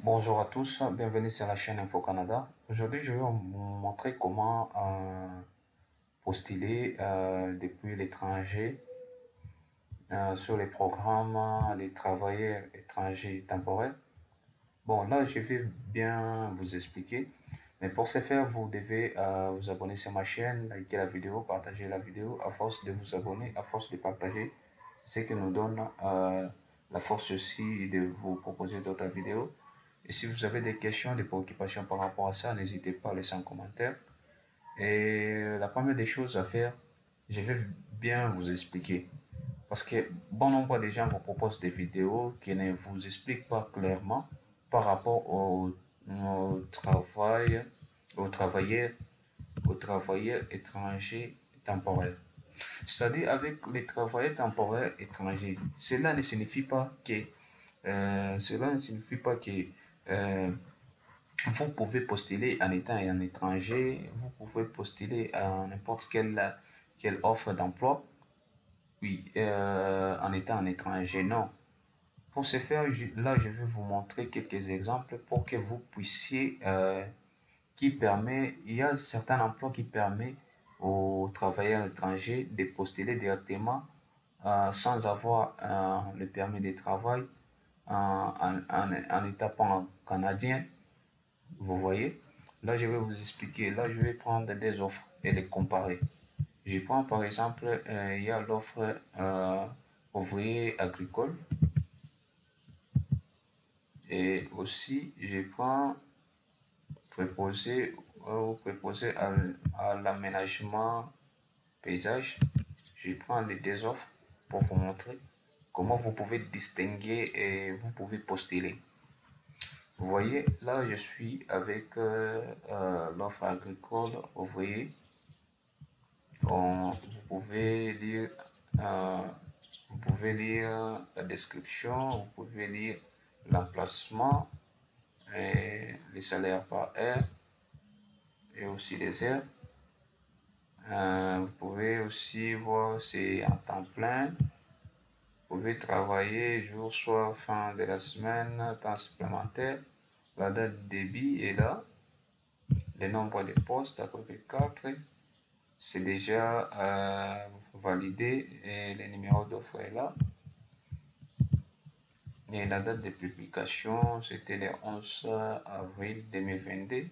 Bonjour à tous, bienvenue sur la chaîne Info Canada. Aujourd'hui, je vais vous montrer comment postuler depuis l'étranger sur les programmes des travailleurs étrangers temporaires. Bon, là, je vais bien vous expliquer, mais pour ce faire, vous devez vous abonner sur ma chaîne, liker la vidéo, partager la vidéo. À force de vous abonner, à force de partager, c'est ce qui nous donne la force aussi de vous proposer d'autres vidéos. Et si vous avez des questions, des préoccupations par rapport à ça, n'hésitez pas à laisser un commentaire. Et la première des choses à faire, je vais bien vous expliquer. Parce que bon nombre de gens vous proposent des vidéos qui ne vous expliquent pas clairement par rapport travail, au travailleurs, aux travailleurs étrangers temporaires. C'est-à-dire avec les travailleurs temporaires étrangers, cela ne signifie pas que euh, vous pouvez postuler en étant un étranger, vous pouvez postuler à n'importe quelle offre d'emploi, oui, en étant un étranger, non. Pour ce faire, là, je vais vous montrer quelques exemples pour que vous puissiez, il y a certains emplois qui permettent aux travailleurs étrangers de postuler directement sans avoir le permis de travail en état canadien. Vous voyez, là je vais vous expliquer, là je vais prendre des offres et les comparer. Je prends par exemple, il y a l'offre ouvrier agricole et aussi je prends préposé, préposé à l'aménagement paysage. Je prends les deux offres pour vous montrer comment vous pouvez distinguer et vous pouvez postuler. Vous voyez, là je suis avec l'offre agricole ouvrier. Vous pouvez lire, euh, vous pouvez lire la description, vous pouvez lire l'emplacement, et les salaires par heure et aussi les heures. Vous pouvez aussi voir c'est en temps plein. Vous pouvez travailler jour, soir, fin de la semaine, temps supplémentaire. La date de débit est là. Le nombre de postes à peu près 4. C'est déjà validé et le numéro d'offre est là. Et la date de publication, c'était le 11 avril 2022.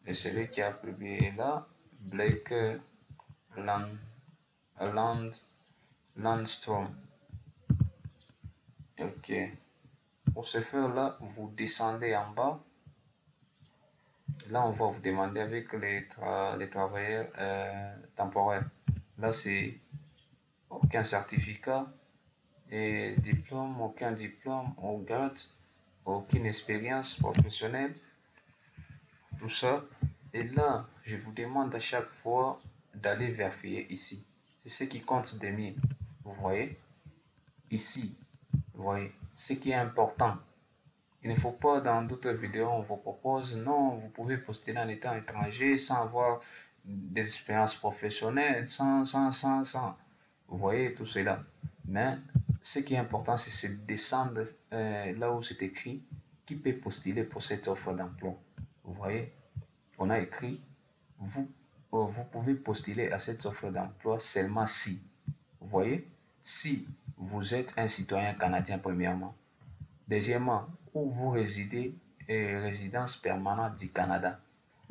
Et celui qui a publié là, Blake Land, Land, Landstrom. Ok. Pour ce faire là, vous descendez en bas. Là, on va vous demander avec les travailleurs temporaires. Là, c'est aucun certificat et diplôme, aucun diplôme, on garde aucune expérience professionnelle, tout ça. Et là, je vous demande à chaque fois d'aller vérifier ici. C'est ce qui compte de mieux. Vous voyez? Ici, vous voyez, ce qui est important. Il ne faut pas dans d'autres vidéos, on vous propose, non, vous pouvez postuler en étant étranger sans avoir des expériences professionnelles, sans. Vous voyez tout cela. Mais ce qui est important, c'est de descendre là où c'est écrit qui peut postuler pour cette offre d'emploi. Vous voyez, on a écrit, vous pouvez postuler à cette offre d'emploi seulement si. Vous voyez, si vous êtes un citoyen canadien premièrement. Deuxièmement, où vous résidez et résidence permanente du Canada.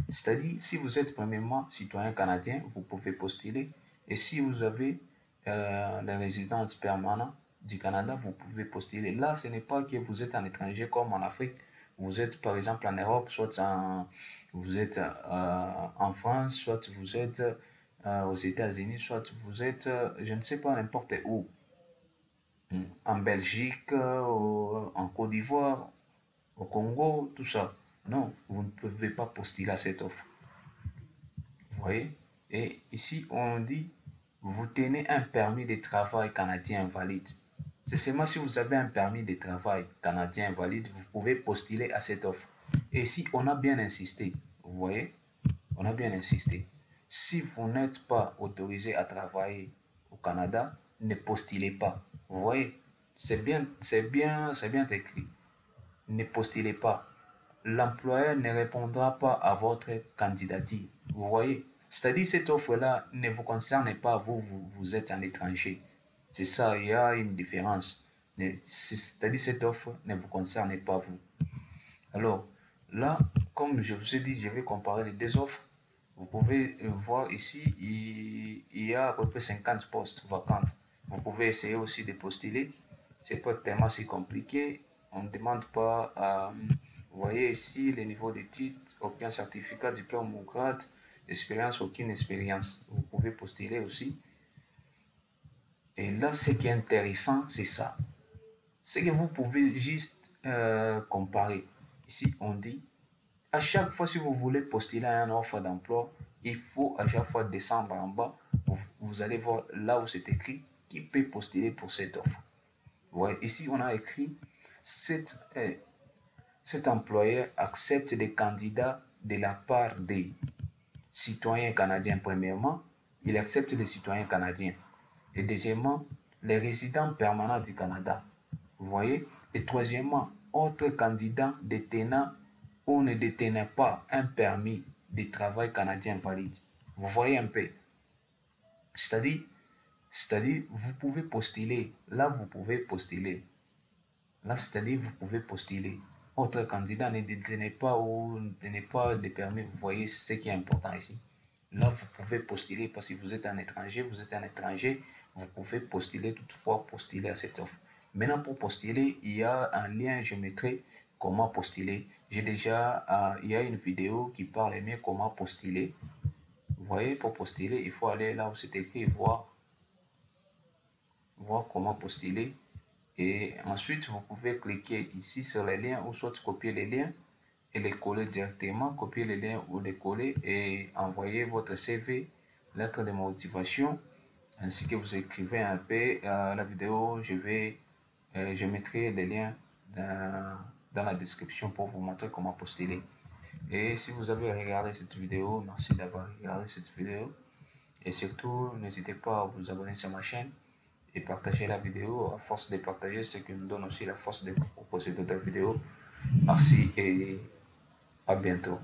C'est-à-dire, si vous êtes premièrement citoyen canadien, vous pouvez postuler. Et si vous avez la résidence permanente du Canada, vous pouvez postuler. Là, ce n'est pas que vous êtes un étranger comme en Afrique. Vous êtes par exemple en Europe, vous êtes en France, soit vous êtes aux États-Unis, soit vous êtes, je ne sais pas, n'importe où. En Belgique, en Côte d'Ivoire, au Congo, tout ça. Non, vous ne pouvez pas postuler à cette offre. Vous voyez? Et ici, on dit, vous tenez un permis de travail canadien valide. C'est seulement si vous avez un permis de travail canadien valide, vous pouvez postuler à cette offre. Et si on a bien insisté, vous voyez, on a bien insisté. Si vous n'êtes pas autorisé à travailler au Canada, ne postulez pas. Vous voyez, c'est bien écrit. ne postulez pas. L'employeur ne répondra pas à votre candidature. Vous voyez? C'est-à-dire cette offre-là ne vous concerne pas, vous êtes un étranger. C'est ça, il y a une différence. C'est-à-dire cette offre ne vous concerne pas vous. Alors, là, comme je vous ai dit, je vais comparer les deux offres. Vous pouvez voir ici, il y a à peu près 50 postes vacants. Vous pouvez essayer aussi de postuler. C'est pas tellement si compliqué. On ne demande pas à... Vous voyez ici les niveaux de titres, aucun certificat, diplôme ou grade, expérience, aucune expérience. Vous pouvez postuler aussi. Et là, ce qui est intéressant, c'est ça. C'est que vous pouvez juste comparer. Ici, on dit, à chaque fois, si vous voulez postuler à une offre d'emploi, il faut à chaque fois descendre en bas. Vous allez voir là où c'est écrit qui peut postuler pour cette offre. Ouais, ici, on a écrit cet employeur accepte des candidats de la part des citoyens canadiens. Premièrement, il accepte les citoyens canadiens. Et deuxièmement, les résidents permanents du Canada. Vous voyez? Et troisièmement, autres candidats détenant ou ne détenant pas un permis de travail canadien valide. Vous voyez un peu? C'est-à-dire, vous pouvez postuler. Là, vous pouvez postuler. Là, c'est-à-dire, vous pouvez postuler. Autre candidat ne détenait pas ou ne pas de permis. Vous voyez ce qui est important ici. Là, vous pouvez postuler parce que vous êtes un étranger, vous pouvez postuler, toutefois postuler à cette offre. Maintenant, pour postuler, il y a un lien, je mettrai comment postuler. J'ai déjà, il y a une vidéo qui parle mieux comment postuler. Vous voyez, pour postuler, il faut aller là où c'est écrit, voir comment postuler. Et ensuite, vous pouvez cliquer ici sur les liens ou soit copier les liens et les coller directement, copier les liens ou les coller et envoyer votre CV, lettre de motivation, ainsi que vous écrivez un peu la vidéo. Je mettrai les liens dans la description pour vous montrer comment postuler. Et si vous avez regardé cette vidéo, merci d'avoir regardé cette vidéo. Et surtout, n'hésitez pas à vous abonner sur ma chaîne et partager la vidéo. À force de partager, ce qui nous donne aussi la force de proposer d'autres vidéos. Merci et à bientôt.